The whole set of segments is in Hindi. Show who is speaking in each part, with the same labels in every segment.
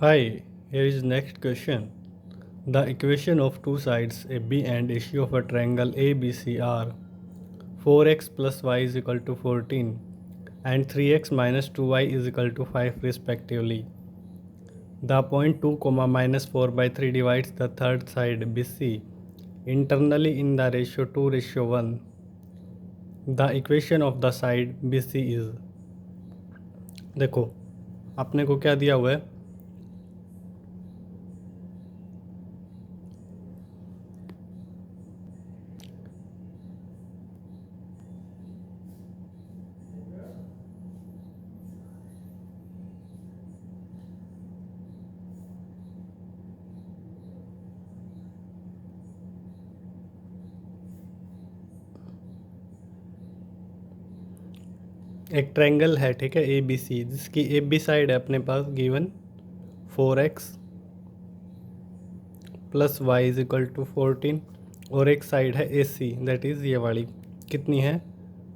Speaker 1: Hi, here is next question. The equation of two sides AB and AC of a triangle ABC are 4x plus y is equal to 14 and 3x minus 2y is equal to 5 respectively. The point 2 comma minus 4 by 3 divides the third side BC internally in the ratio 2:1. The equation of the side BC is, देखो अपने को क्या दिया हुआ है, एक ट्रायंगल है, ठीक है, ए बी सी, जिसकी ए बी साइड है अपने पास given 4x plus y is equal to 14 और एक साइड है ए सी दैट इज़ ये वाली, कितनी है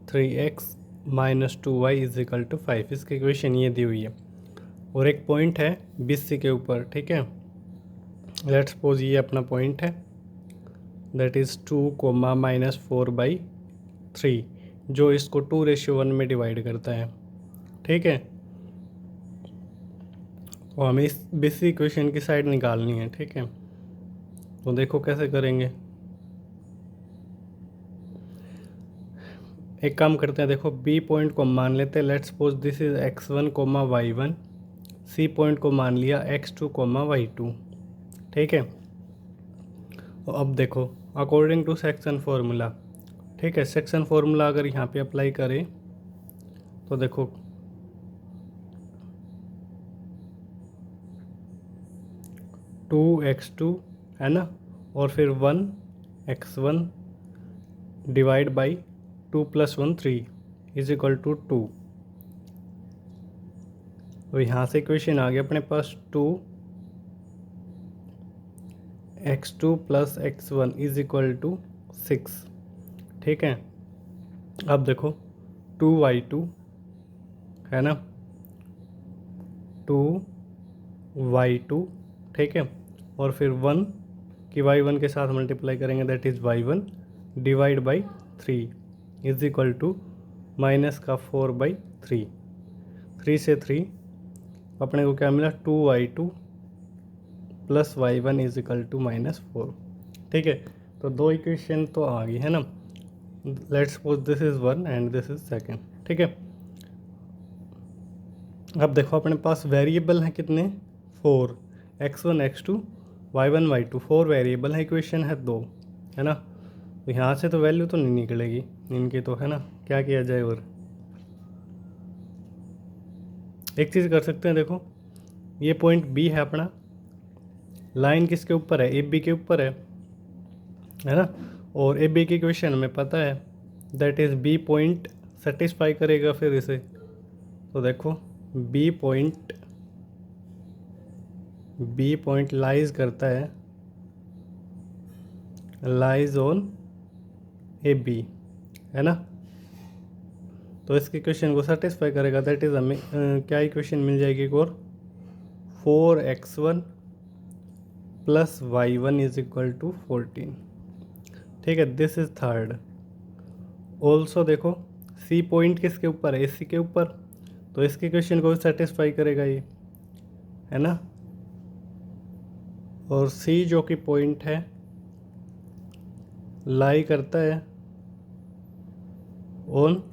Speaker 1: 3x minus 2y is equal to 5। इसकी इक्वेशन ये दी हुई है और एक पॉइंट है बी सी के ऊपर, ठीक है। लेट्स सपोज ये अपना पॉइंट है दैट इज़ 2 कोमा माइनस 4/3 जो इसको 2:1 में डिवाइड करता है, ठीक है। और हमें इस बीसी इक्वेशन की साइड निकालनी है, ठीक है। तो देखो कैसे करेंगे, एक काम करते हैं, देखो बी पॉइंट को मान लेते हैं, let's suppose this is x1 comma y1, C point को मान लिया x2 कोमा y2, ठीक है। तो अब देखो अकॉर्डिंग टू सेक्शन फॉर्मूला, ठीक है, सेक्शन फॉर्मूला अगर यहाँ पे अप्लाई करें तो देखो 2x2 है ना, और फिर 1x1 divide by 2 + 1 3 is equal to 2। तो यहाँ से इक्वेशन आ गया अपने पास 2x2 plus x1 is equal to 6, ठीक है। अब देखो 2y2 है ना, 2y2, ठीक है, और फिर 1 की y1 के साथ मल्टीप्लाई करेंगे that is y1 divide by 3 is equal to minus का 4/3, 3 से 3 अपने को क्या मिला 2y2 plus y1 is equal to -4, ठीक है। तो दो इक्वेशन तो आ गई है ना, let's suppose this is 1 and this is second, ठीक है। अब देखो अपने पास वेरिएबल हैं कितने 4, x1 x2 y1 y2, 4 variable है, इक्वेशन है 2, है ना। तो यहाँ से तो वैल्यू तो नहीं निकलेगी इनकी, तो है ना, क्या किया जाए। और एक चीज़ कर सकते हैं, देखो ये पॉइंट बी है अपना, लाइन किसके ऊपर है, ए बी के ऊपर है ना, और ए बी की इक्वेशन हमें पता है that is B point satisfy करेगा फिर इसे। तो देखो बी पॉइंट लाइज करता है, लाइज ऑन ए बी, है ना। तो इसकी इक्वेशन को सेटिस्फाई करेगा, दैट इज़ हमें क्या इक्वेशन मिल जाएगी एक और 4x1 plus y1 is equal to 14, ठीक है। This is third. ऑल्सो देखो सी पॉइंट किसके ऊपर है, ए सी के ऊपर, तो इसकी इक्वेशन को सेटिस्फाई करेगा ये, है ना। और सी जो कि पॉइंट है लाई करता है ऑन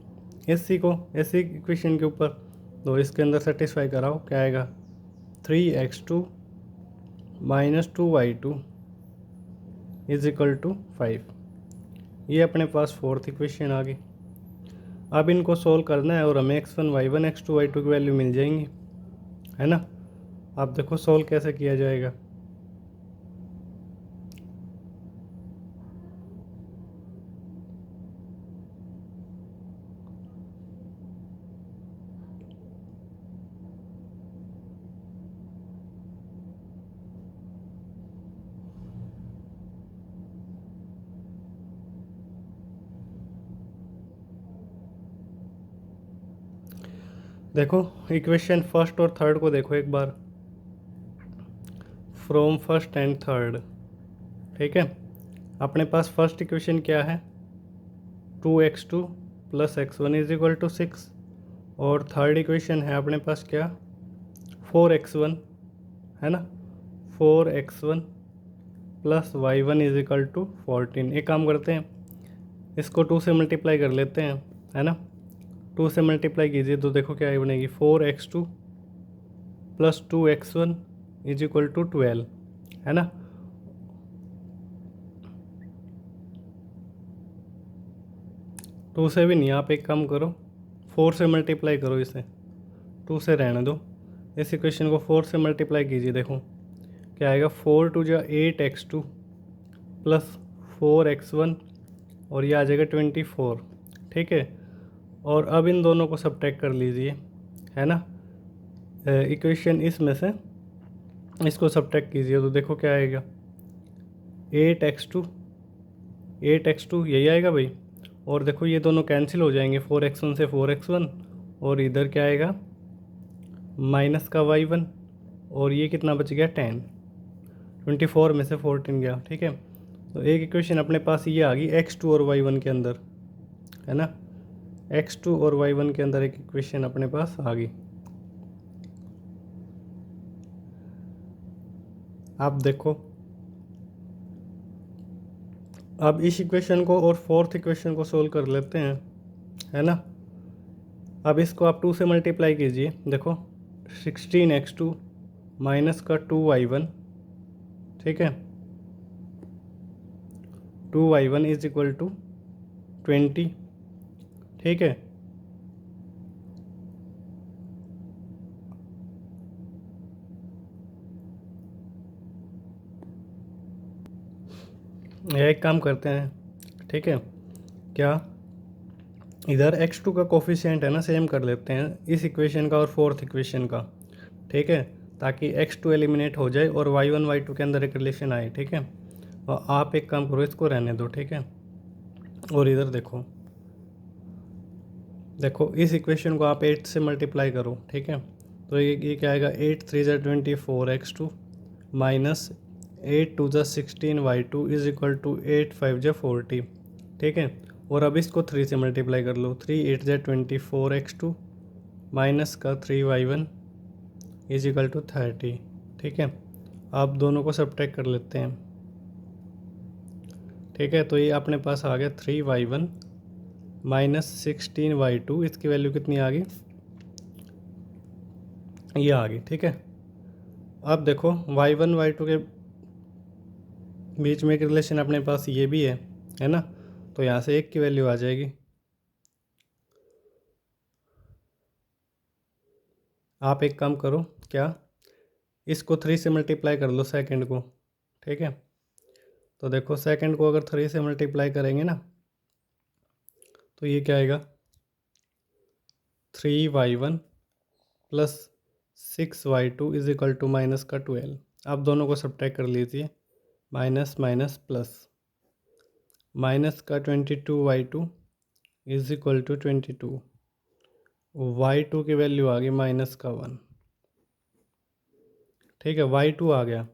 Speaker 1: एस सी को, एस सी इक्वेशन के ऊपर, तो इसके अंदर सेटिस्फाई कराओ, क्या आएगा 3x2 minus 2y2 is equal to 5। ये अपने पास फोर्थ इक्वेशन आ गई। अब इनको सोल्व करना है और हमें x1 y1 x2 y2 की वैल्यू मिल जाएंगी, है ना। अब देखो सोल्व कैसे किया जाएगा, देखो इक्वेशन फर्स्ट और थर्ड को देखो एक बार, फ्रॉम फर्स्ट एंड थर्ड। ठीक है, अपने पास फर्स्ट इक्वेशन क्या है, 2x2 plus x1 is equal to 6, और थर्ड इक्वेशन है अपने पास क्या, 4x1, है ना, 4x1 plus y1 is equal to 14। एक काम करते हैं, इसको 2 से मल्टीप्लाई कर लेते हैं, है ना, 2 से मल्टीप्लाई कीजिए तो देखो क्या बनेगी, 4x2 plus 2x1 is equal to 12, है ना। टू से भी नहीं, आप एक काम करो, 4 से मल्टीप्लाई करो इसे, 2 से रहने दो। इस इक्वेशन को 4 से मल्टीप्लाई कीजिए, देखो क्या आएगा, 4 टू जा 8x2 प्लस 4x1 और ये आ जाएगा 24। ठीक है, और अब इन दोनों को सब्ट्रैक्ट कर लीजिए, है ना, इक्वेशन इसमें से इसको सब्ट्रैक्ट कीजिए तो देखो क्या आएगा, 8x2 यही आएगा भाई, और देखो ये दोनों कैंसिल हो जाएंगे, 4x1 से 4x1, और इधर क्या आएगा, माइनस का y1, और ये कितना बच गया, 10, 24 में से 14 गया। ठीक है, तो एक इक्वेशन अपने पास ये आ गई x2 और y1 के अंदर, है ना, x2 और y1 के अंदर एक इक्वेशन अपने पास आ गई। आप देखो, अब इस इक्वेशन को और फोर्थ इक्वेशन को सोल्व कर लेते हैं, है ना। अब इसको आप 2 से मल्टीप्लाई कीजिए, देखो 16x2 माइनस का 2y1, ठीक है, 2y1 इज इक्वल टू 20। ठीक है, एक काम करते हैं, ठीक है, क्या इधर x2 का कोफिशिएंट है ना, सेम कर लेते हैं इस इक्वेशन का और फोर्थ इक्वेशन का। ठीक है, ताकि x2 एलिमिनेट हो जाए और y1 y2 के अंदर एक रिलेशन आए। ठीक है, और आप एक काम करो, इसको रहने दो। ठीक है, और इधर देखो, इस इक्वेशन को आप 8 से मल्टीप्लाई करो। ठीक है, तो ये क्या आएगा, 8 3 ज़ा 24x2 माइनस 8 2 ज़ा 16y2 इज इक्वल टू 8 5 ज़ा 40। ठीक है, और अब इसको 3 से मल्टीप्लाई कर लो, 3 8 ज़ा 24x2 माइनस का 3y1 इज इक्वल टू 30। ठीक है, आप दोनों को सब्ट्रैक्ट कर लेते हैं। ठीक है, तो ये अपने पास आ गया 3y1 माइनस 16y2, इसकी वैल्यू कितनी आ गई, ये आ गई। ठीक है, अब देखो y1 y2 के बीच में एक रिलेशन अपने पास ये भी है ना, तो यहाँ से 1 की वैल्यू आ जाएगी। आप एक काम करो, क्या इसको 3 से मल्टीप्लाई कर लो सेकंड को। ठीक है, तो देखो सेकंड को अगर 3 से मल्टीप्लाई करेंगे ना, तो ये क्या आएगा, 3y1 plus 6y2 is equal to minus का 12। आप दोनों को सब्ट्रैक्ट कर लीजिए, माइनस माइनस प्लस, माइनस का 22y2 is equal to 22, y2 की वैल्यू आ गई माइनस का 1। ठीक है, y2 आ गया,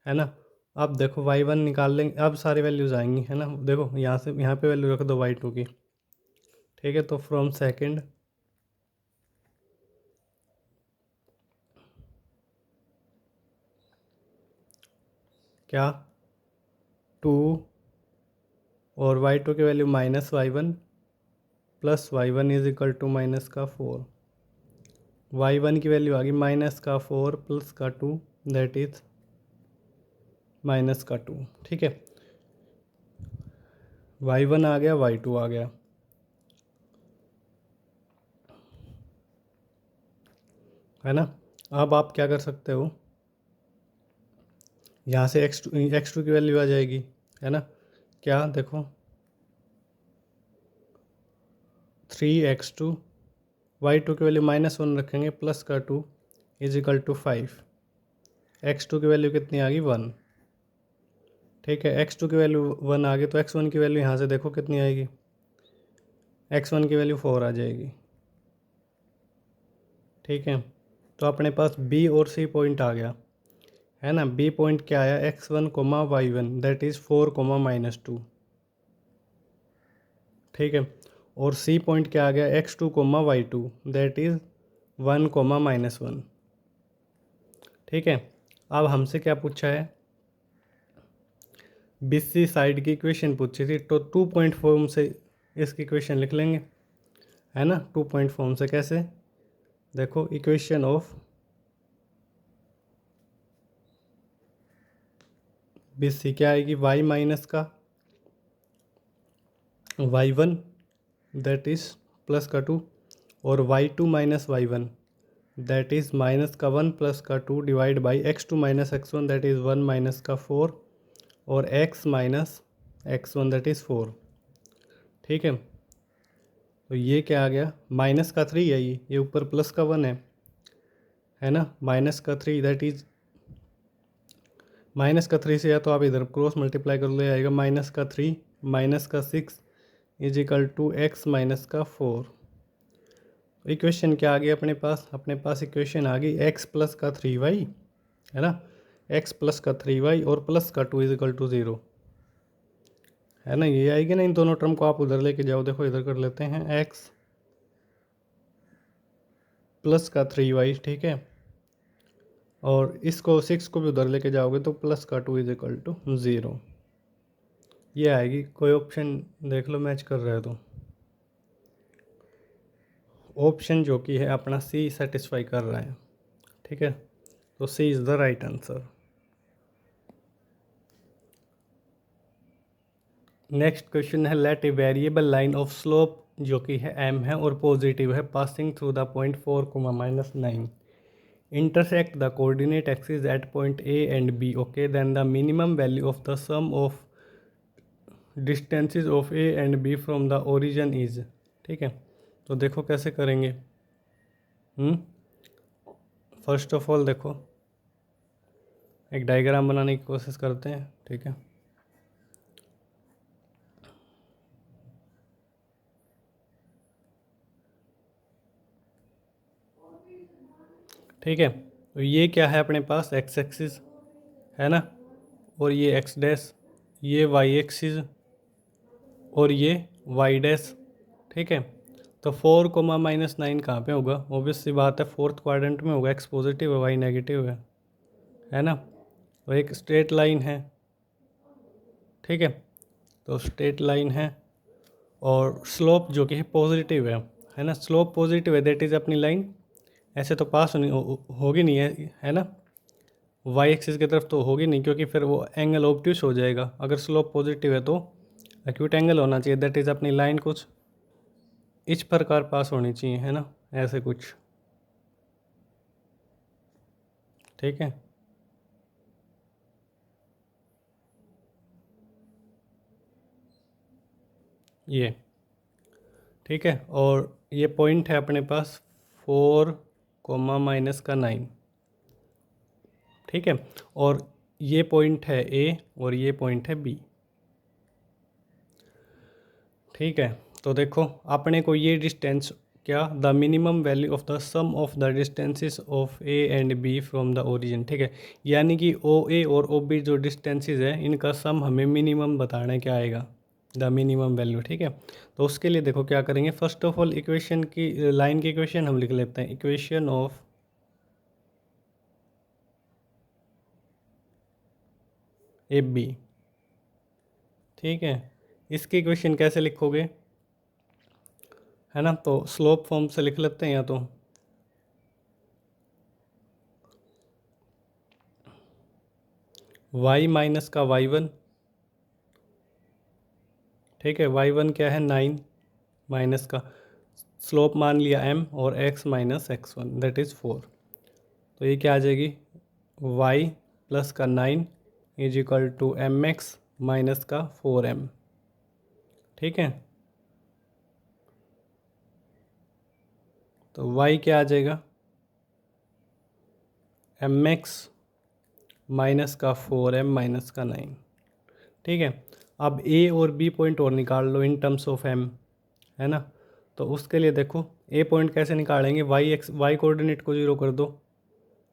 Speaker 1: है ना। अब देखो y1 निकाल लेंगे, अब सारी वैल्यूज आएंगी, है ना। देखो यहाँ से यहाँ पे वैल्यू रख दो y2 की। ठीक है, तो फ्रॉम सेकंड क्या 2 और y2 की value minus y1 plus y1 is equal to minus का 4, y1 की वैल्यू आ गई माइनस का 4 प्लस का 2 दैट इज माइनस का 2। ठीक है, y1 आ गया, y2 आ गया, है ना। अब आप क्या कर सकते हो, यहाँ से x2 की वैल्यू आ जाएगी, है ना। क्या देखो 3x2, y2 की वैल्यू -1 रखेंगे प्लस का 2 इज इक्वल टू 5, x2 की वैल्यू कितनी आ गई 1। ठीक है, x2 की वैल्यू 1 आ गई, तो x1 की वैल्यू यहाँ से देखो कितनी आएगी, x1 की वैल्यू 4 आ जाएगी। ठीक है, तो अपने पास B और C पॉइंट आ गया, है ना। बी पॉइंट क्या आया, x1 comma y1 that is 4 coma -2, ठीक है। और सी पॉइंट क्या आ गया, x2 coma y2 that is 1 coma -1, ठीक है। अब हमसे क्या पूछा है, बीसी साइड की इक्वेशन पूछी थी, तो 2 पॉइंट फॉर्म से इसकी इक्वेशन लिख लेंगे, है ना। 2 पॉइंट फॉर्म से कैसे, देखो इक्वेशन ऑफ बीसी क्या आएगी, y माइनस का y1 दैट इज़ प्लस का 2, और y2 minus y1 that is minus का 1 प्लस का 2 divide by x2 minus x1 that is 1 minus का 4 और x minus x1 that is 4, ठीक है। तो ये क्या आ गया, माइनस का 3 है, ये ऊपर प्लस का 1 है ना। माइनस का 3 दैट इज़ माइनस का 3 से या तो आप इधर क्रॉस मल्टीप्लाई कर ले आएगा, माइनस का 3 माइनस का 6 is equal to x minus का 4। इक्वेशन क्या आ गई अपने पास इक्वेशन आ गई x प्लस का 3y, है ना। x प्लस का 3y और प्लस का 2 इज इक्वल टू 0, है ना। ये आएगी ना, इन दोनों टर्म को आप उधर लेके जाओ, देखो इधर कर लेते हैं x प्लस का 3y, ठीक है। और इसको 6 को भी उधर लेके जाओगे तो प्लस का 2 इज इक्वल टू 0, ये आएगी। कोई ऑप्शन देख लो मैच कर रहे हो तो ऑप्शन जो कि है अपना सी सेटिस्फाई कर रहा है, ठीक है। तो c is the right answer. Next question है, let a variable line of slope जो कि है m है और पॉजिटिव है passing through the point 4 -9 intersect the coordinate axis at point A and B, okay, then the minimum value of the sum of distances of A and B from the origin is, ठीक है। तो देखो कैसे करेंगे, फर्स्ट ऑफ ऑल देखो एक डायग्राम बनाने की कोशिश करते हैं, ठीक है। ठीक है, तो ये क्या है अपने पास, एक्स एक्सिस है ना, और ये एक्स डैश, ये वाई एक्सिस और ये वाई डैश, ठीक है। तो 4 कोमा -9 कहाँ पे होगा, ऑब्वियस सी बात है फोर्थ क्वाड्रेंट में होगा, एक्स पॉजिटिव है वाई नेगेटिव है ना। तो एक स्ट्रेट लाइन है, ठीक है। तो स्ट्रेट लाइन है और स्लोप जो कि है पॉजिटिव है ना। स्लोप पॉजिटिव है दैट इज़ अपनी लाइन ऐसे तो पास होगी नहीं है ना, वाई एक्सिस की तरफ तो होगी नहीं, क्योंकि फिर वो एंगल ऑब्ट्यूस हो जाएगा। अगर स्लोप पॉजिटिव है तो एक्यूट एंगल होना चाहिए, दैट इज़ अपनी लाइन कुछ इस प्रकार पास होनी चाहिए, है ना, ऐसे कुछ, ठीक है। ये ठीक है, और ये पॉइंट है अपने पास 4 कोमा -9, ठीक है। और ये पॉइंट है ए और ये पॉइंट है बी, ठीक है। तो देखो अपने को ये डिस्टेंस क्या, the minimum value of the sum of the distances of A and B from the origin, ठीक है। यानी कि ओ ए और ओ बी जो डिस्टेंसेस है इनका सम हमें मिनिमम बताना क्या आएगा, द मिनिमम वैल्यू, ठीक है। तो उसके लिए देखो क्या करेंगे, फर्स्ट ऑफ ऑल इक्वेशन की लाइन की इक्वेशन हम लिख लेते हैं, इक्वेशन ऑफ ए बी, ठीक है। इसकी इक्वेशन कैसे लिखोगे, है ना, तो स्लोप फॉर्म से लिख लेते हैं, या तो y माइनस का y1, ठीक है। y1 क्या है 9 माइनस का स्लोप मान लिया m और x minus x1 that is 4। तो ये क्या आ जाएगी, y प्लस का 9 is equal to m x minus का 4m, ठीक है। तो y क्या आ जाएगा, एम एक्स माइनस का 4m माइनस का 9, ठीक है। अब a और b पॉइंट और निकाल लो इन टर्म्स ऑफ m, है ना। तो उसके लिए देखो a पॉइंट कैसे निकालेंगे, y कोऑर्डिनेट को 0 कर दो,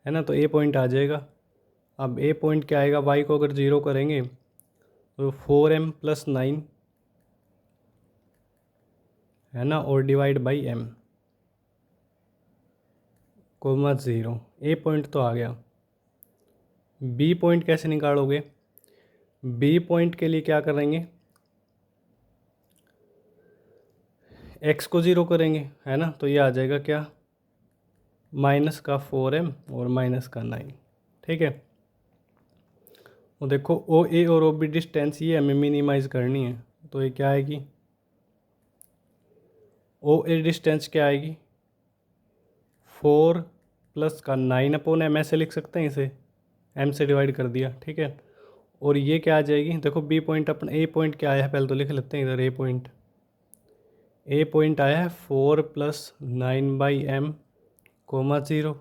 Speaker 1: है ना। तो a पॉइंट आ जाएगा अब ए पॉइंट क्या आएगा, वाई को अगर 0 करेंगे तो 4m+9 है ना, और divide by m comma 0। A point तो आ गया। बी पॉइंट कैसे निकालोगे? बी पॉइंट के लिए क्या करेंगे, x को 0 करेंगे है ना, तो ये आ जाएगा क्या, -4m और -9। ठीक है। और देखो ओ ए और ओ बी डिस्टेंस ये हमें मिनिमाइज़ करनी है, तो ये क्या आएगी, ओ ए डिस्टेंस क्या आएगी, 4+9 एम, ऐसे लिख सकते हैं इसे, m से डिवाइड कर दिया। ठीक है। और ये क्या आ जाएगी, देखो बी पॉइंट अपना, ए पॉइंट क्या आया है पहले तो लिख लेते हैं इधर। ए पॉइंट आया है 4+9/m, 0,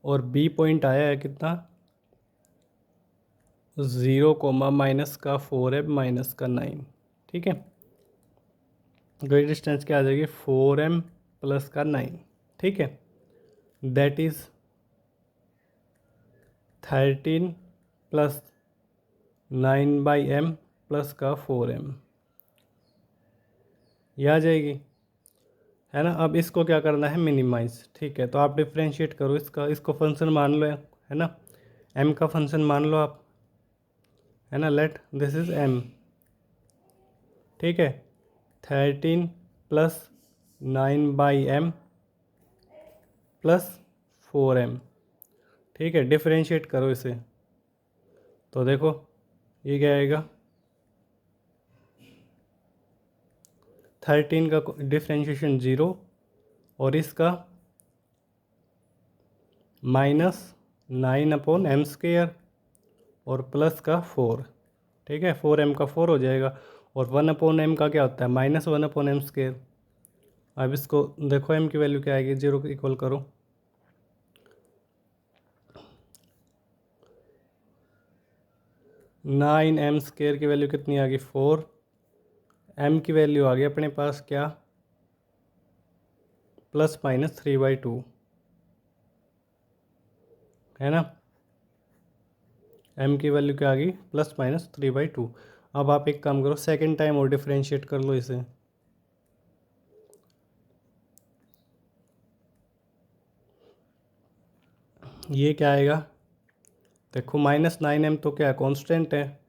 Speaker 1: और बी पॉइंट आया है कितना, 0, -4m -9। ठीक है। तो ये डिस्टेंस क्या आ जाएगी, 4m+9। ठीक है। दैट इज़ 13+9/m +4m, ये आ जाएगी है ना। अब इसको क्या करना है, मिनिमाइज। ठीक है। तो आप डिफ्रेंशिएट करो इसका, इसको फंक्शन मान लो है ना, m का फंक्शन मान लो आप, है ना। Let this is m। ठीक है। 13+9/m +4m। ठीक है। डिफ्रेंशिएट करो इसे, तो देखो ये क्या आएगा, 13 का डिफ्रेंशिएशन 0 और इसका -9/m² और प्लस का 4। ठीक है। 4m का 4 हो जाएगा, और 1/m का क्या होता है, -1/m²। अब इसको देखो m की वैल्यू क्या आएगी, 0 को इक्वल करो, 9m² की वैल्यू कितनी आ गई, 4। m की वैल्यू आ गई अपने पास क्या, ±3/2 है ना। m की वैल्यू क्या आ गई, ±3/2। अब आप एक काम करो, सेकेंड टाइम और डिफ्रेंशिएट कर लो इसे। ये क्या आएगा, देखो -9m तो क्या कांस्टेंट है,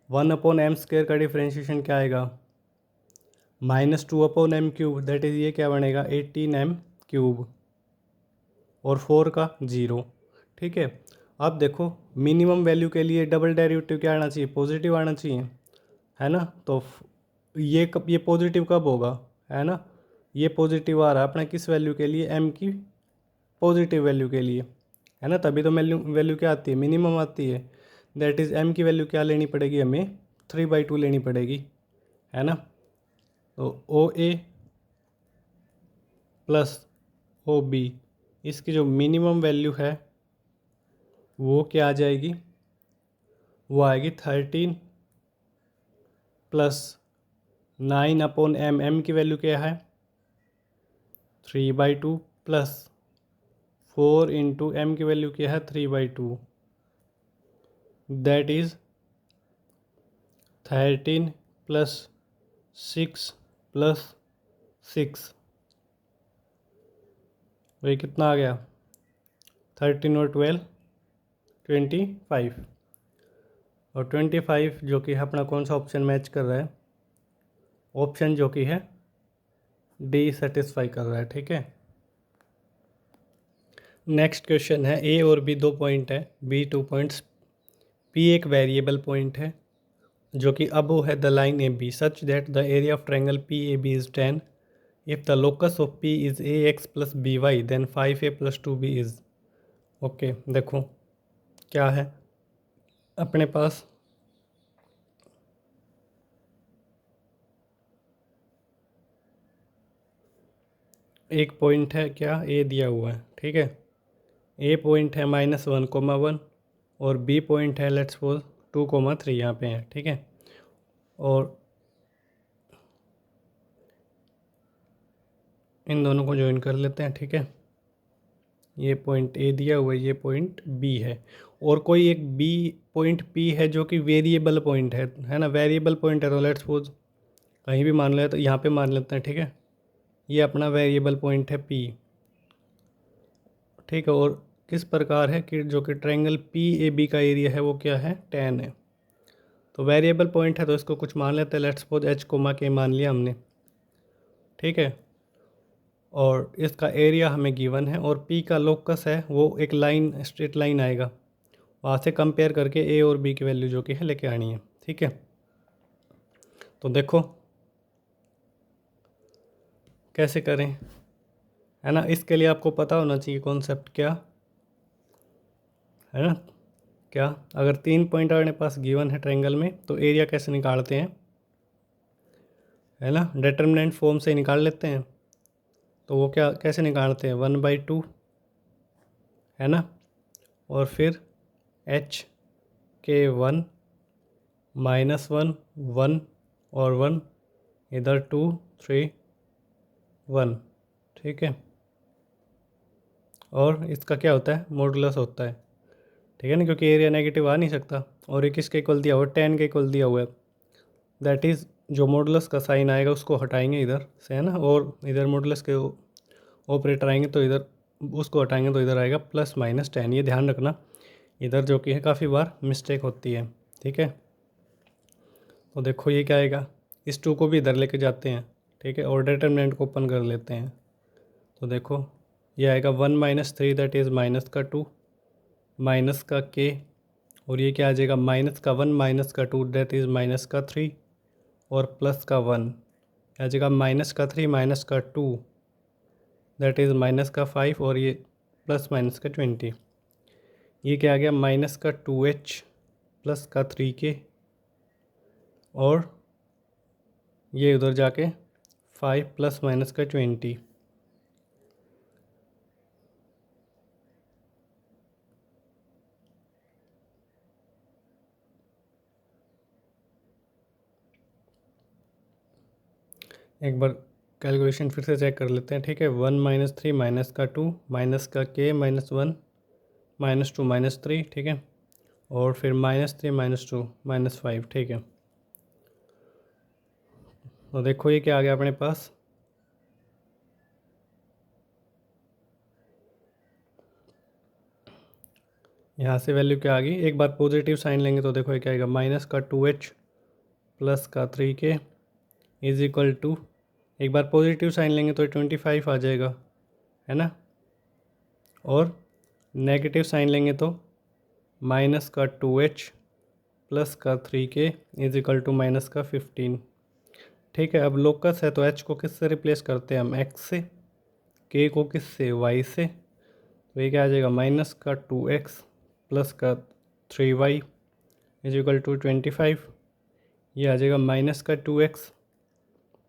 Speaker 1: 1/m² का डिफ्रेंशिएशन क्या आएगा, -2/m³। दैट इज़ ये क्या बनेगा, 18m³, और 4 का 0। ठीक है। अब देखो मिनिमम वैल्यू के लिए डबल डेरिवेटिव क्या आना चाहिए, पॉजिटिव आना चाहिए, है ना। तो ये पॉजिटिव कब होगा, है ना, ये पॉजिटिव आ रहा है अपना किस वैल्यू के लिए, m की पॉजिटिव वैल्यू के लिए, है ना। तभी तो वैल्यू क्या आती है, मिनिमम आती है। दैट इज़ m की वैल्यू क्या लेनी पड़ेगी, हमें 3/2 लेनी पड़ेगी, है ना। तो ओ ए प्लस ओ बी, इसकी जो मिनिमम वैल्यू है वो क्या आ जाएगी, वो आएगी 13+9/m। m की वैल्यू क्या है, 3/2, प्लस 4 इंटू m की वैल्यू क्या है, 3/2। दैट इज़ 13+6+6, वही कितना आ गया, 13 और 12 25। और 25 जो कि है अपना कौन सा ऑप्शन मैच कर रहा है, ऑप्शन जो कि है डी सेटिस्फाई कर रहा है। ठीक है। नेक्स्ट क्वेश्चन है, ए और बी 2 पॉइंट है, बी 2 पॉइंट्स, पी एक वेरिएबल पॉइंट है जो कि अबो है the line A B such that the area of triangle P A B is 10। If the locus of P is a x plus b y then 5a + 2b is. Okay. देखो क्या है अपने पास, एक पॉइंट है क्या, ए दिया हुआ है। ठीक है। ए पॉइंट है -1,1 और बी पॉइंट है लेट्स सपोज 2,3 यहाँ पे है। ठीक है। और इन दोनों को ज्वाइन कर लेते हैं। ठीक है। ये पॉइंट ए दिया हुआ है, ये पॉइंट बी है, और कोई एक बी पॉइंट पी है जो कि वेरिएबल पॉइंट है ना, वेरिएबल पॉइंट है। तो लेट्स सपोज कहीं भी मान ले, तो यहाँ पे मान लेते हैं, ठीक है। ये अपना वेरिएबल पॉइंट है पी, ठीक है। और किस प्रकार है कि जो कि ट्रायंगल पी ए बी का एरिया है वो क्या है, 10 है। तो वेरिएबल पॉइंट है तो इसको कुछ मान लेते हैं, लेट्स सपोज एच कोमा के मान लिया हमने, ठीक है। और इसका एरिया हमें गिवन है, और पी का लोकस है वो एक लाइन, स्ट्रेट लाइन आएगा, वहाँ से कंपेयर करके ए और बी की वैल्यू जो कि है लेके आनी है, ठीक है। तो देखो कैसे करें, है ना। इसके लिए आपको पता होना चाहिए कॉन्सेप्ट क्या है ना, क्या अगर 3 पॉइंट अपने पास गिवन है ट्रायंगल में तो एरिया कैसे निकालते हैं, है ना। डिटर्मिनेंट फॉर्म से निकाल लेते हैं। तो वो क्या कैसे निकालते हैं, 1/2, है ना। और फिर एच के 1 -1 1 और 1, इधर 2 3 1, ठीक है। और इसका क्या होता है, मॉडुलस होता है, ठीक है ना, क्योंकि एरिया नेगेटिव आ नहीं सकता। और ये किसके इक्वल दिया हुआ है, 10 के इक्वल दिया हुआ है। दैट इज़ जो मॉडुलस का साइन आएगा उसको हटाएंगे इधर से, है ना। और इधर मॉडुलस के ऑपरेटर आएंगे तो इधर उसको हटाएंगे तो इधर आएगा +-10। ये ध्यान रखना, इधर जो कि है काफ़ी बार मिस्टेक होती है, ठीक है। तो देखो ये क्या आएगा, इस 2 को भी इधर लेके जाते हैं, ठीक है, और डिटरमिनेंट को ओपन कर लेते हैं। तो देखो ये आएगा 1 - 3, दैट इज़ माइनस का 2, माइनस का के, और ये क्या आ जाएगा, -1 -2, दैट इज़ -3, और प्लस का 1 आ जाएगा -3 -2, दैट इज़ -5, और ये +-20। ये क्या आ गया, -2h प्लस का 3k, और ये उधर जाके 5 +-20। एक बार कैलकुलेशन फिर से चेक कर लेते हैं, ठीक है। 1 - 3 -2 माइनस का k -1 -2 -3, ठीक है। और फिर -3 -2 -5, ठीक है। तो देखो ये क्या आ गया अपने पास, यहाँ से वैल्यू क्या आ गई। एक बार पॉजिटिव साइन लेंगे तो देखो ये क्या आएगा, -2h प्लस का 3k इज इक्वल टू, एक बार पॉजिटिव साइन लेंगे तो 25 आ जाएगा, है ना। और नेगेटिव साइन लेंगे तो -2h प्लस का 3k इज इक्वल टू -15, ठीक है। अब लोकस है तो h को किससे रिप्लेस करते हैं हम, x से, k को किससे, y से। तो ये क्या आ जाएगा, -2x प्लस का 3y इज इक्वल टू 25। ये आ जाएगा -2x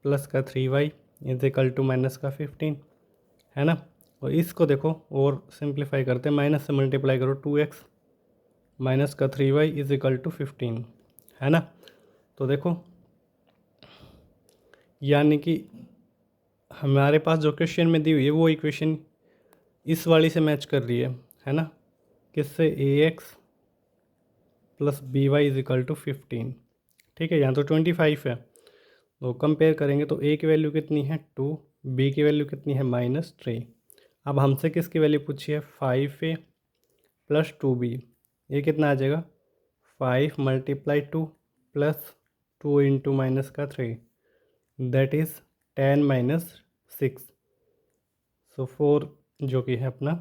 Speaker 1: प्लस का 3y इज इक्वल टू -15, है ना। और इसको देखो और सिंप्लीफाई करते हैं, माइनस से मल्टीप्लाई करो, 2x माइनस का 3y इज इक्वल टू 15, है ना। तो देखो यानी कि हमारे पास जो क्वेश्चन में दी हुई है वो इक्वेशन इस वाली से मैच कर रही है ना। किससे, ax plus by is equal to 15, ठीक है। यहाँ तो 25 है, तो कंपेयर करेंगे तो a की वैल्यू कितनी है 2, b की वैल्यू कितनी है -3। अब हमसे किसकी वैल्यू पूछी है, 5a प्लस 2b। ये कितना आ जाएगा, 5 × 2 प्लस 2 इंटू माइनस का 3, दैट इज़ 10 - 6। सो 4 जो कि है अपना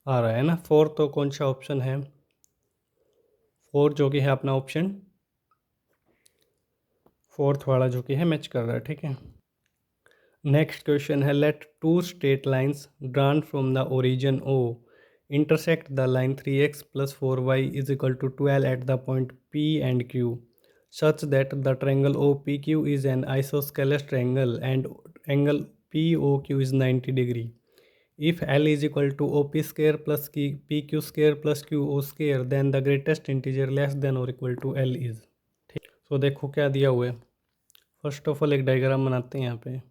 Speaker 1: आ रहा है ना। 4 तो कौन सा ऑप्शन है, 4 जो कि है अपना ऑप्शन 4th वाला जो कि है मैच कर रहा है, ठीक है। नेक्स्ट क्वेश्चन है, let 2 straight lines drawn from the origin O intersect the line 3x plus 4y is equal to 12 at the point P and Q, such that the triangle OPQ is an isosceles triangle and angle POQ is 90 degree. If L is equal to OP square plus PQ square plus QO square, then the greatest integer less than or equal to L is. ठीक, तो देखो क्या दिया हुआ है। फर्स्ट ऑफ ऑल एक डायग्राम बनाते हैं यहाँ पे।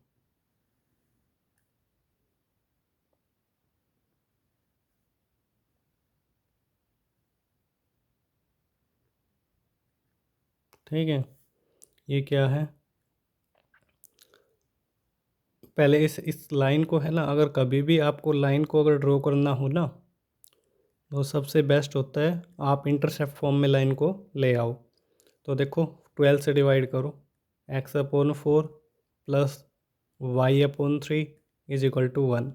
Speaker 1: ठीक है, ये क्या है, पहले इस लाइन को है ना, अगर कभी भी आपको लाइन को अगर ड्रॉ करना हो ना, तो सबसे बेस्ट होता है आप इंटरसेप्ट फॉर्म में लाइन को ले आओ। तो देखो 12 से डिवाइड करो, x/4 plus y/3 is equal to 1।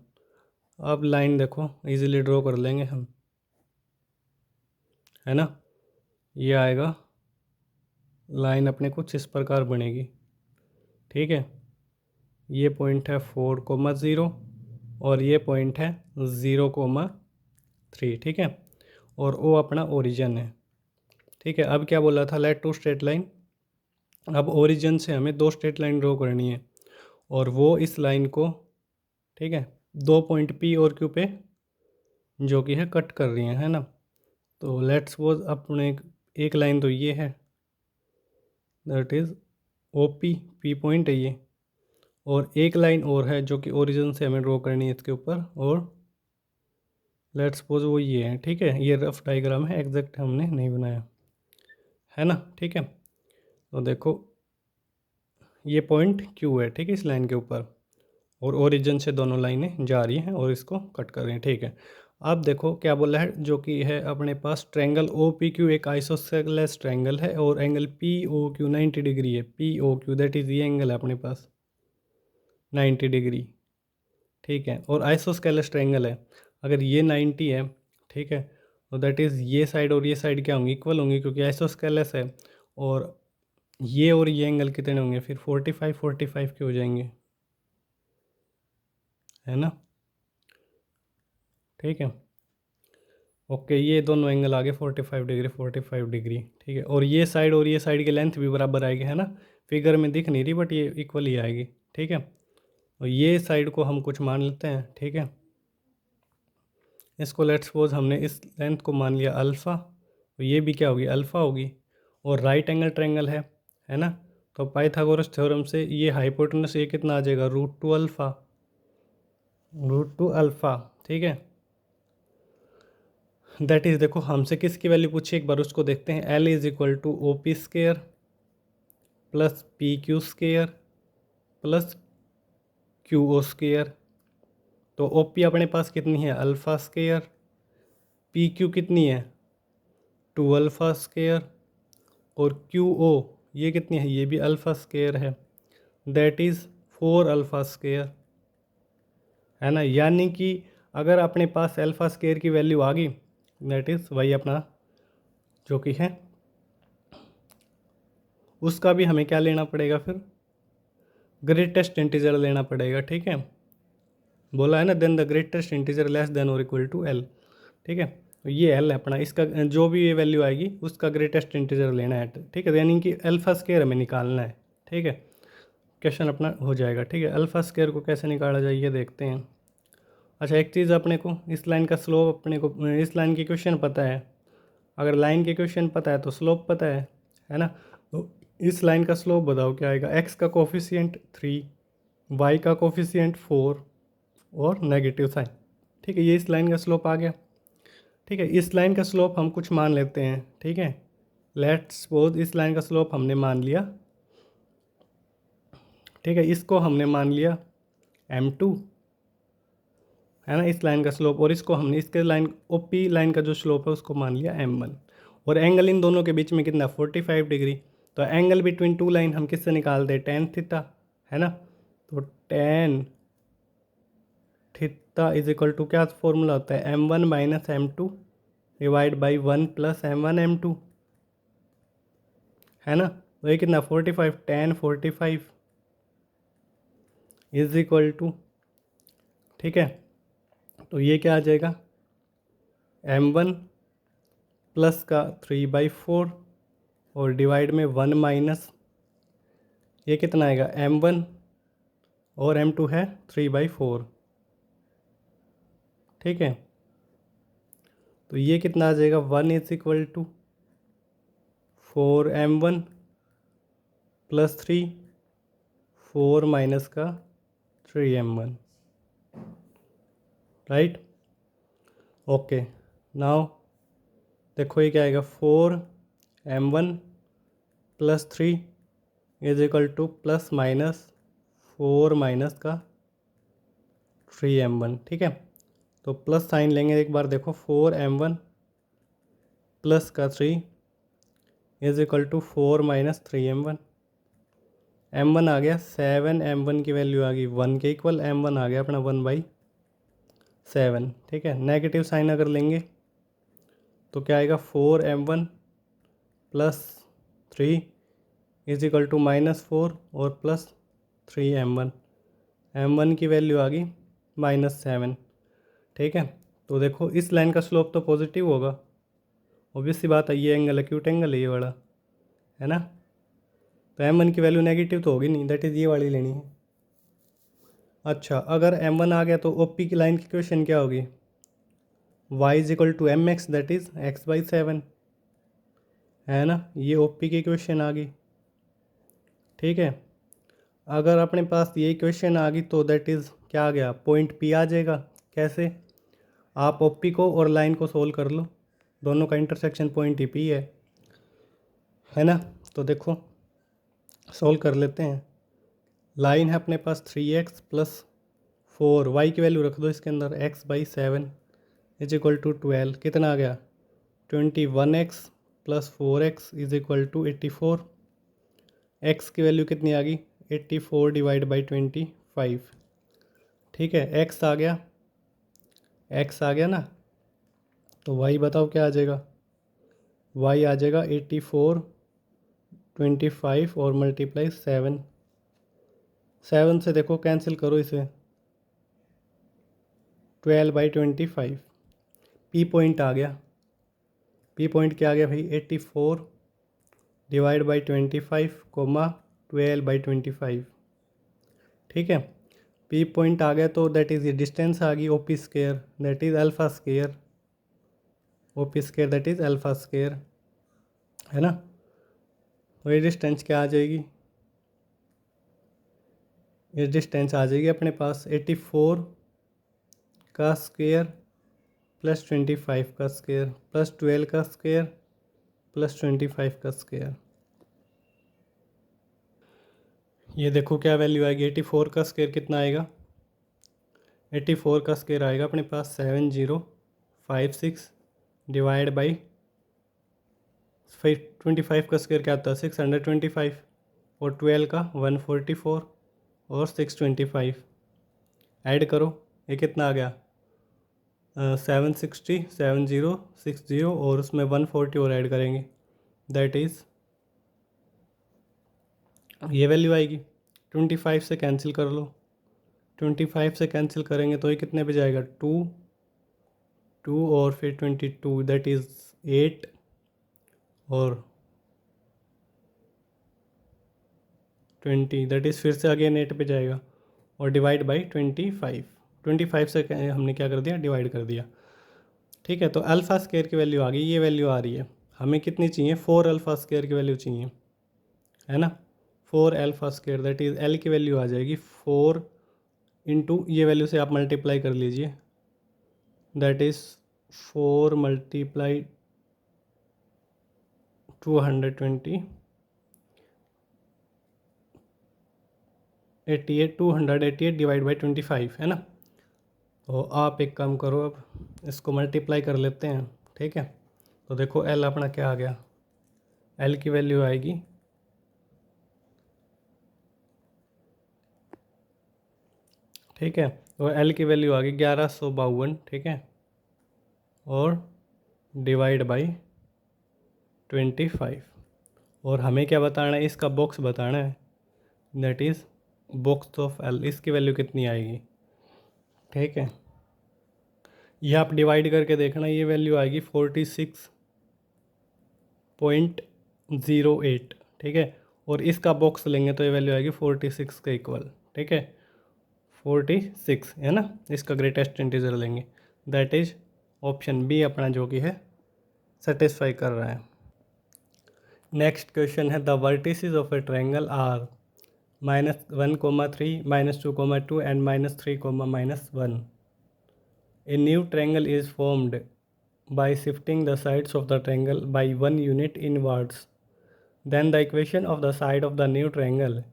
Speaker 1: अब लाइन देखो इजीली ड्रॉ कर लेंगे हम, है ना। ये आएगा, लाइन अपने कुछ इस प्रकार बनेगी। ठीक है, ये पॉइंट है 4,0 और ये पॉइंट है 0,3। ठीक है, और ओ अपना ओरिजिन है। ठीक है, अब क्या बोला था, लेट टू स्ट्रेट लाइन। अब ओरिजिन से हमें दो स्ट्रेट लाइन ड्रॉ करनी है, और वो इस लाइन को, ठीक है, दो पॉइंट पी और क्यू पे जो कि है कट कर रही है ना। तो लेट्स सपोज अपने एक लाइन तो ये है, that is O P point है ये, और एक लाइन और है जो कि ओरिजिन से हमें ड्रॉ करनी है इसके ऊपर, और लेट्स सपोज वो ये है। ठीक है, ये रफ डायग्राम है, एग्जैक्ट हमने नहीं बनाया, है ना। ठीक है, तो देखो ये पॉइंट क्यू है, ठीक है, इस लाइन के ऊपर, और ओरिजिन से दोनों लाइनें जा रही हैं और इसको कट कर रही हैं। ठीक है, अब देखो क्या बोला है, जो कि है अपने पास ट्रायंगल ओ पी क्यू एक आइसोसेलेस ट्रायंगल है, और angle p o q 90 degree है। P o q that is ये एंगल है अपने पास 90 डिग्री। ठीक है, और आइसोस्केलेस ट्रायंगल है, अगर ये 90 है, ठीक है, तो दैट इज़ ये साइड और ये साइड क्या होंगी, इक्वल होंगी, क्योंकि आइसोस्केलेस है। और ये एंगल कितने होंगे फिर, 45 के हो जाएंगे, है ना। ठीक है, ओके, ये दोनों एंगल आ गए 45 डिग्री 45 डिग्री। ठीक है, और ये साइड की लेंथ भी बराबर आएगी, है ना। फिगर में दिख नहीं रही बट ये इक्वल ही आएगी। ठीक है, और ये साइड को हम कुछ मान लेते हैं। ठीक है, इसको लेट्स सपोज हमने इस लेंथ को मान लिया अल्फ़ा, तो ये भी क्या होगी, अल्फ़ा होगी। और राइट एंगल ट्रायंगल है ना। तो पाइथागोरस थ्योरम से ये हाइपोटेनस ये कितना आ जाएगा, √2 अल्फ़ा, √2 अल्फ़ा। ठीक है, दैट इज़, देखो हमसे किसकी वैल्यू पूछी एक बार उसको देखते हैं। L is equal to O P square plus P Q square plus Q O square. तो ओ पी अपने पास कितनी है, अल्फ़ा स्केयर, पी क्यू कितनी है 2 अल्फ़ा स्केयर, और क्यू ओ ये कितनी है, ये भी अल्फ़ा स्केयर है, दैट इज़ 4 अल्फ़ा स्केयर, है ना। यानी कि अगर अपने पास अल्फ़ा स्केयर की वैल्यू आ गई, दैट इज़ वही अपना जो कि है, उसका भी हमें क्या लेना पड़ेगा फिर, ग्रेटेस्ट इंटीजर लेना पड़ेगा। ठीक है, बोला है ना, then the greatest integer less than और इक्वल टू एल। ठीक है, तो ये एल है अपना, इसका जो भी ये वैल्यू आएगी उसका ग्रेटेस्ट इंटीजर लेना है। ठीक है, यानी कि अल्फा स्केयर हमें निकालना है। ठीक है, क्वेश्चन अपना हो जाएगा। ठीक है, अल्फा स्केयर को कैसे निकाला जाए ये देखते हैं। अच्छा, एक चीज़ अपने को इस लाइन का स्लोप, अपने को इस लाइन की क्वेश्चन पता है, अगर लाइन के क्वेश्चन पता है तो स्लोप पता है ना। तो इस लाइन का स्लोप बताओ क्या आएगा, एक्स का कोफिशिएंट 3, वाई का कोफिशिएंट 4 और नेगेटिव साइन। ठीक है, ये इस लाइन का स्लोप आ गया। ठीक है, इस लाइन का स्लोप हम कुछ मान लेते हैं। ठीक है, लेट्स सपोज इस लाइन का स्लोप हमने मान लिया। ठीक है, इसको हमने मान लिया m2, है ना, इस लाइन का स्लोप, और इसको हमने इसके लाइन OP लाइन का जो स्लोप है उसको मान लिया m1। और एंगल इन दोनों के बीच में कितना, 45 डिग्री। तो एंगल बिटवीन टू लाइन हम किससे निकालते हैं, tan थीटा, है ना। तो tan theta is equal to क्या फॉर्मूला होता है, m1 minus m2 divide by 1 plus m1 m2, है ना। तो ये कितना 45, tan 45 इज इक्वल टू, ठीक है, तो ये क्या आ जाएगा, m1 प्लस का 3/4 और डिवाइड में 1 माइनस, ये कितना आएगा m1 और m2 है 3/4। ठीक है, तो ये कितना आ जाएगा, 1 is equal to 4m1 plus 3, 4 minus का 3m1, राइट। ओके, नाउ देखो ये क्या आएगा, 4m1 +3 is equal to +-4 minus का 3m1। ठीक है, तो प्लस साइन लेंगे एक बार, देखो 4m1 प्लस का 3 is equal to 4 minus 3m1। m1 आ गया 7, m1 की वैल्यू आ गई 1 के इक्वल, m1 आ गया अपना 1/7। ठीक है, नेगेटिव साइन अगर लेंगे तो क्या आएगा, 4m1 plus 3 is equal to -4 और प्लस 3m1। m1 की वैल्यू आ गई -7। ठीक है, तो देखो इस लाइन का स्लोप तो पॉजिटिव होगा, ऑब्वियस सी बात है, ये एंगल एक्यूट एंगल है ये वाला, है ना। तो m1 की वैल्यू नेगेटिव तो होगी नहीं, दैट इज़ ये वाली लेनी है। अच्छा, अगर m1 आ गया तो OP की लाइन की इक्वेशन क्या होगी, y is equal to mx, that is x/7, है ना। ये OP की इक्वेशन आ गई। ठीक है, अगर अपने पास ये इक्वेशन आ गई तो दैट इज़ क्या आ गया, पॉइंट P आ जाएगा। कैसे, आप OP को और लाइन को सोल्व कर लो, दोनों का इंटरसेक्शन पॉइंट ही P है ना। तो देखो सोल्व कर लेते हैं। लाइन है अपने पास 3x प्लस 4, वाई की वैल्यू रख दो इसके अंदर, x/7 इज इक्वल टू 12, कितना आ गया 21x plus 4x is equal to 84। x की वैल्यू कितनी आ गई, 84 डिवाइड बाई 25। ठीक है, x आ गया, x आ गया ना, तो y बताओ क्या आ जाएगा, y आ जाएगा 84 25 और मल्टीप्लाई 7 से देखो कैंसिल करो इसे, 12/25। P पॉइंट आ गया, P पॉइंट क्या आ गया भाई, 84 डिवाइड बाई 25 कोमा 12/25। ठीक है, P पॉइंट आ गया तो दैट इज़ ये डिस्टेंस आ गई OP square, that is alpha square, OP square that is alpha square, है ना। तो ये डिस्टेंस क्या आ जाएगी, ये डिस्टेंस आ जाएगी अपने पास 84 का स्क्वायर प्लस 25 का स्क्वायर प्लस 12 का स्क्वायर प्लस 25 का स्क्वायर। ये देखो क्या वैल्यू आएगी, 84 का स्क्वायर कितना आएगा, 84 का स्क्वायर आएगा अपने पास 7056 डिवाइड बाई 25 का स्क्वायर क्या आता है 625 और 12 का 144 और 625 ऐड करो, ये कितना आ गया 760 7060 और उसमें 140 और ऐड करेंगे, दैट इज़ ये वैल्यू आएगी। 25 से कैंसिल कर लो, 25 से कैंसिल करेंगे तो ये कितने पे जाएगा, 2 और फिर 22 दैट इज़ 8 और 20 दैट इज़ फिर से अगेन 8 पे जाएगा और डिवाइड बाई 25 से हमने क्या कर दिया, डिवाइड कर दिया। ठीक है, तो अल्फ़ा स्क्वायर की वैल्यू आ गई, ये वैल्यू आ रही है, हमें कितनी चाहिए, 4 अल्फ़ा स्क्वायर की वैल्यू चाहिए, है ना। 4 alpha square that is L की वैल्यू आ जाएगी 4 इंटू ये वैल्यू से आप मल्टीप्लाई कर लीजिए, that is 4 multiply 220 288 divide by 25, है ना। तो आप एक काम करो, अब इसको मल्टीप्लाई कर लेते हैं। ठीक है, तो देखो L अपना क्या आ गया, L की वैल्यू आएगी ठीक है, तो L की वैल्यू आ गई 1152। ठीक है, और डिवाइड बाई 25 और हमें क्या बताना है, इसका बॉक्स बताना है, that is box of L, इसकी वैल्यू कितनी आएगी। ठीक है, ये आप डिवाइड करके देखना, ये वैल्यू आएगी 46.08। ठीक है, और इसका बॉक्स लेंगे तो ये वैल्यू आएगी 46 के इक्वल। ठीक है, 46 है ना, इसका ग्रेटेस्ट इंटीजर लेंगे, दैट इज ऑप्शन बी अपना जो कि है सेटिस्फाई कर रहा है। नेक्स्ट क्वेश्चन है, the vertices of a triangle are -1,3 -2,2 and -3, -1। A new triangle is formed by shifting the sides of the triangle by 1 unit inwards. Then the equation of the side of the new triangle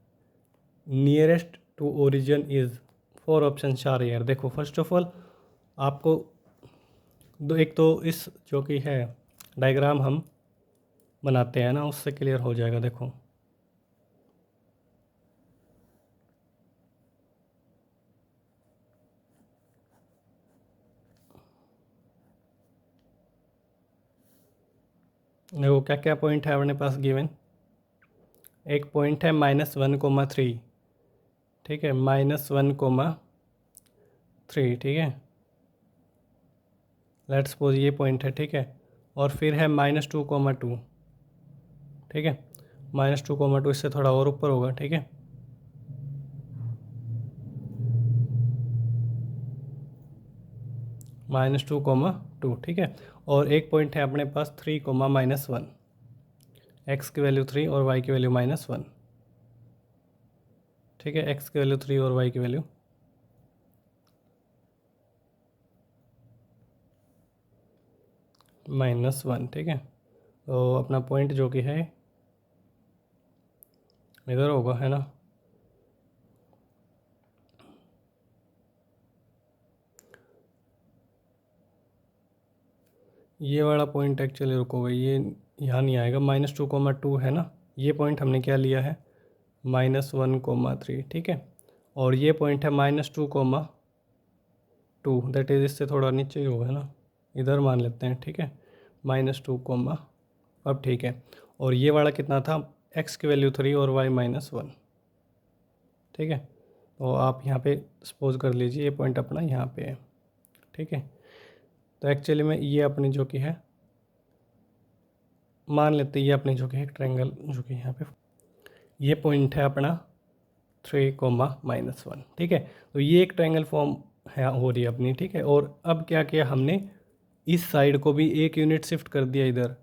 Speaker 1: nearest to origin is, 4 option are here. देखो फर्स्ट ऑफ ऑल आपको एक तो इस जो कि है डायग्राम हम बनाते हैं ना, उससे क्लियर हो जाएगा। देखो देखो क्या क्या पॉइंट है अपने पास गिवन। एक पॉइंट है -1,3, ठीक है, -1,3, ठीक है, लेट्स सपोज ये पॉइंट है, ठीक है। और फिर है -2,2, ठीक है, -2,2 इससे थोड़ा और ऊपर होगा, ठीक है। -2,2, ठीक है। और एक पॉइंट है अपने पास 3,-1, एक्स की वैल्यू 3 और वाई की वैल्यू -1, ठीक है, एक्स की वैल्यू 3 और वाई की वैल्यू -1, ठीक है। तो अपना पॉइंट जो कि है इधर होगा, है ना। ये वाला पॉइंट एक्चुअली रुको, ये यहाँ नहीं आएगा, -2,2 है ना। ये पॉइंट हमने क्या लिया है, -1,3, ठीक है। और ये पॉइंट है -2,2, दैट इज इससे थोड़ा नीचे ही होगा ना, इधर मान लेते हैं, ठीक है, -2, अब ठीक है। और ये वाला कितना था, एक्स की वैल्यू 3 और वाई -1, ठीक है। तो आप यहाँ पे सपोज कर लीजिए ये पॉइंट अपना यहाँ पे है, ठीक है। तो एक्चुअली में ये अपनी जो कि है, मान लेते हैं ये अपनी जो कि है ट्रायंगल जो कि यहाँ पे ये पॉइंट है अपना 3,-1, ठीक है। तो ये एक ट्रायंगल फॉर्म है हो रही है अपनी, ठीक है। और अब क्या किया हमने, इस साइड को भी 1 यूनिट शिफ्ट कर दिया इधर,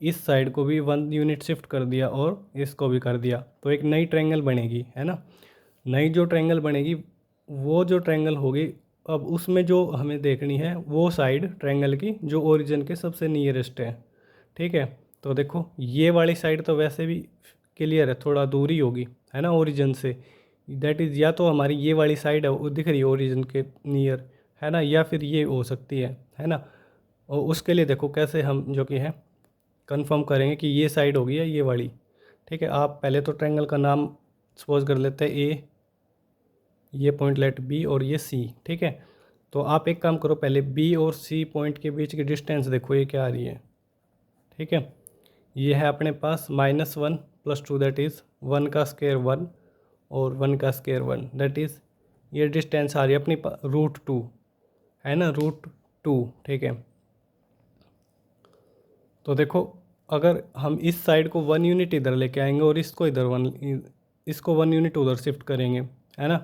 Speaker 1: इस साइड को भी 1 यूनिट शिफ्ट कर दिया और इसको भी कर दिया, तो एक नई ट्रायंगल बनेगी, है ना। नई जो ट्रायंगल बनेगी, वो जो ट्रायंगल होगी, अब उसमें जो हमें देखनी है वो साइड ट्रायंगल की जो ओरिजिन के सबसे नियरेस्ट है, ठीक है। तो देखो ये वाली साइड तो वैसे भी क्लियर है, थोड़ा दूरी होगी, है ना, ओरिजिन से। दैट इज़ या तो हमारी ये वाली साइड है वो दिख रही है ओरिजिन के नियर, है ना, या फिर ये हो सकती है ना। और उसके लिए देखो कैसे हम जो कि है कंफर्म करेंगे कि ये साइड होगी या ये वाली, ठीक है। आप पहले तो ट्रायंगल का नाम सपोज कर लेते हैं ए, ये पॉइंट लेट बी और ये सी, ठीक है। तो आप एक काम करो, पहले बी और सी पॉइंट के बीच की डिस्टेंस देखो ये क्या आ रही है, ठीक है। ये है अपने पास -1 + 2 दैट इज़ 1 का स्क्वायर 1 और 1 का स्क्वायर 1, दैट इज़ ये डिस्टेंस आ रही है अपनी √2, है ना, √2, ठीक है। तो देखो अगर हम इस साइड को 1 यूनिट इधर लेके आएंगे और इसको इधर 1 यूनिट उधर शिफ्ट करेंगे, है ना,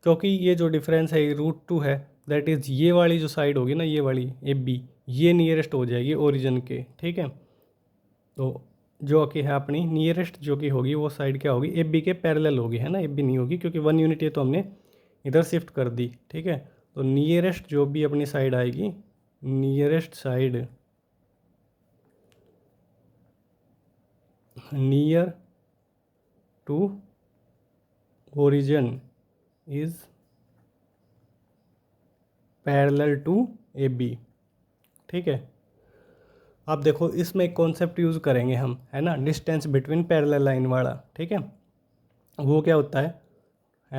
Speaker 1: क्योंकि ये जो डिफरेंस है ये √2 है, दैट इज़ ये वाली जो साइड होगी ना, ये वाली ए बी, ये नियरेस्ट हो जाएगी ओरिजिन के, ठीक है। तो जो कि है अपनी नियरेस्ट जो कि होगी वो साइड क्या होगी, ए बी के पैरेलल होगी, है ना, ए बी नहीं होगी क्योंकि 1 यूनिट ये तो हमने इधर शिफ्ट कर दी, ठीक है। तो नियरेस्ट जो भी अपनी साइड आएगी, nearest side near to origin is parallel to A B, ठीक है। आप देखो इसमें एक कॉन्सेप्ट यूज़ करेंगे हम, है ना, डिस्टेंस बिटवीन पैरेलल लाइन वाला, ठीक है। वो क्या होता है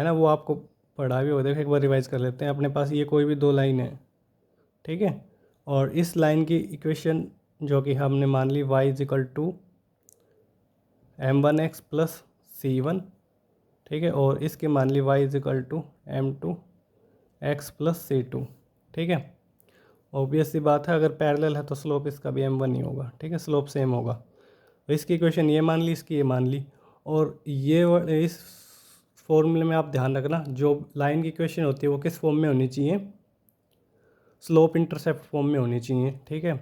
Speaker 1: ना, वो आपको पढ़ा भी होगा, देखो एक बार रिवाइज कर लेते हैं। अपने पास ये कोई भी 2 लाइन है, ठीक है, और इस लाइन की इक्वेशन जो कि हमने मान ली y = m1x + c1, ठीक है, और इसकी मान ली y = m2x + c2, ठीक है। ऑब्वियस सी बात है, अगर पैरेलल है तो स्लोप इसका भी m1 ही होगा, ठीक है, स्लोप सेम होगा। तो इसकी इक्वेशन ये मान ली, इसकी ये मान ली। और ये इस फॉर्मूले में आप ध्यान रखना, जो लाइन की इक्वेशन होती है वो किस फॉर्म में होनी चाहिए, स्लोप इंटरसेप्ट फॉर्म में होनी चाहिए, ठीक है।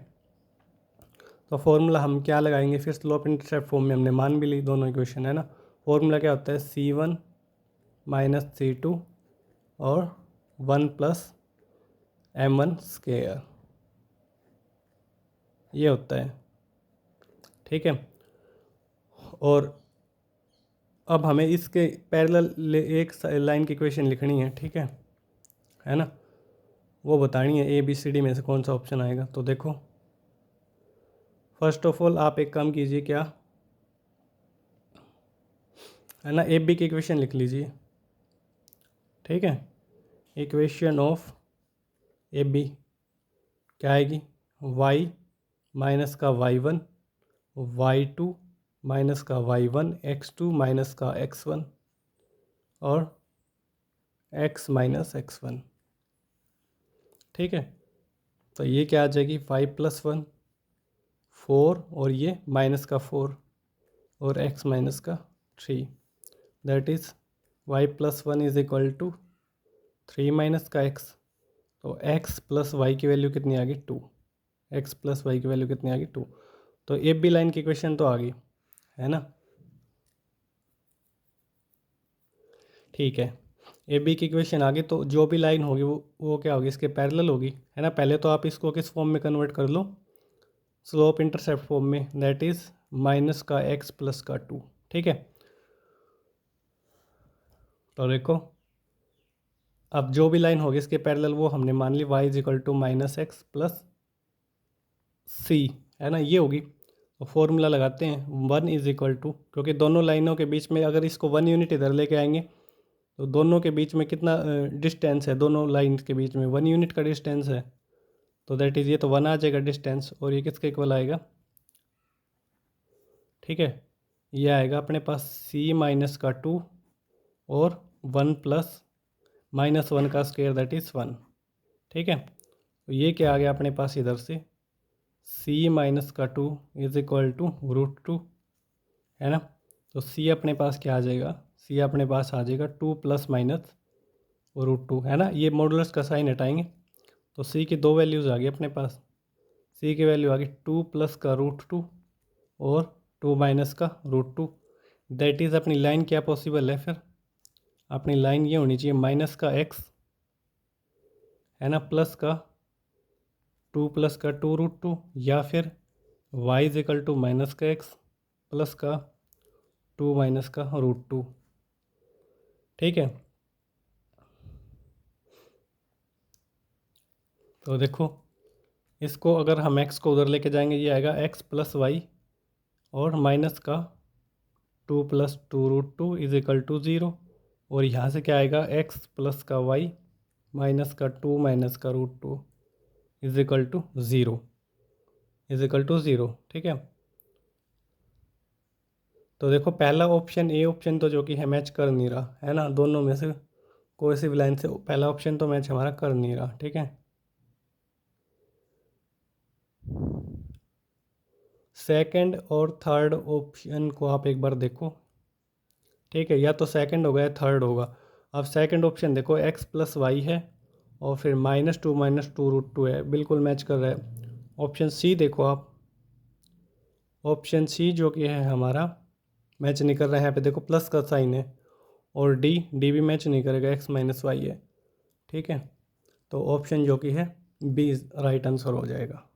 Speaker 1: तो फॉर्मूला हम क्या लगाएंगे फिर, स्लोप इंटरसेप्ट फॉर्म में हमने मान भी ली दोनों इक्वेशन, है ना। फॉर्मूला क्या होता है, c1 - c2 और 1 + m1², ये होता है, ठीक है। और अब हमें इसके पैरेलल एक लाइन की इक्वेशन लिखनी है, ठीक है ना। वो बतानी है ABCD में से कौन सा ऑप्शन आएगा। तो देखो, फर्स्ट ऑफ ऑल आप एक काम कीजिए, क्या है ना, AB की इक्वेशन लिख लीजिए, ठीक है। इक्वेशन ऑफ AB क्या आएगी, y माइनस का y1, y2 माइनस का y1, x2 माइनस का x1 और x माइनस x1, ठीक है। तो ये क्या आ जाएगी, 5 + 1 4 और ये माइनस का 4 और x माइनस का 3, दैट इज़ y + 1 = 3 माइनस का x। तो x + y की वैल्यू कितनी आ गई, 2। x + y की वैल्यू कितनी आ गई, 2। तो AB लाइन की इक्वेशन तो आ गई, है ना। ठीक है, AB की इक्वेशन आ गई, तो जो भी लाइन होगी वो क्या होगी, इसके पैरेलल होगी, है ना। पहले तो आप इसको किस फॉर्म में कन्वर्ट कर लो, स्लोप इंटरसेप्ट फॉर्म में, दैट इज़ माइनस का x प्लस का 2, ठीक है। तो देखो, अब जो भी लाइन होगी इसके पैरेलल वो हमने मान ली y = -x प्लस c, है ना, ये होगी। तो फॉर्मूला लगाते हैं, 1 = क्योंकि दोनों लाइनों के बीच में अगर इसको 1 यूनिट इधर लेके आएंगे तो दोनों के बीच में कितना डिस्टेंस है, दोनों लाइन के बीच में 1 यूनिट का डिस्टेंस है। तो दैट इज़ ये तो 1 आ जाएगा डिस्टेंस, और ये किसके इक्वल आएगा, ठीक है। ये आएगा अपने पास c माइनस का 2 और 1 प्लस -1 का स्क्वायर, दैट इज़ 1, ठीक है। तो ये क्या आ गया अपने पास इधर से, c माइनस का 2 = √2, है ना। तो c अपने पास क्या आ जाएगा, c अपने पास आ जाएगा 2 + -√2, है ना। ये मॉडुलस का साइन हटाएंगे तो c की 2 वैल्यूज़ आ गई अपने पास। c की वैल्यू आ गई 2 + का √2 और 2 माइनस का √2, दैट इज़ अपनी लाइन क्या पॉसिबल है फिर, अपनी लाइन ये होनी चाहिए माइनस का x, है ना, प्लस का 2 + का 2√2, या फिर y = माइनस का x प्लस का 2 माइनस का √2, ठीक है। तो देखो, इसको अगर हम x को उधर लेके जाएंगे, ये आएगा x + y और माइनस का 2 + 2√2 = 0, और यहाँ से क्या आएगा, x प्लस का y माइनस का 2 माइनस का √2 = 0, ठीक है। तो देखो, पहला ऑप्शन ए ऑप्शन तो जो कि है मैच कर नहीं रहा, है ना, दोनों में से कोई सी भी लाइन से पहला ऑप्शन तो मैच हमारा कर नहीं रहा, ठीक है। सेकंड और थर्ड ऑप्शन को आप एक बार देखो, ठीक है, या तो सेकंड होगा या थर्ड होगा। अब सेकंड ऑप्शन देखो, x + y है और फिर -2 - 2√2 है, बिल्कुल मैच कर रहा है। ऑप्शन सी देखो आप, ऑप्शन सी जो कि है हमारा मैच नहीं कर रहा है, यहाँ पे देखो प्लस का साइन है, और डी भी मैच नहीं करेगा, x - y है, ठीक है। तो ऑप्शन जो कि है बी राइट आंसर हो जाएगा।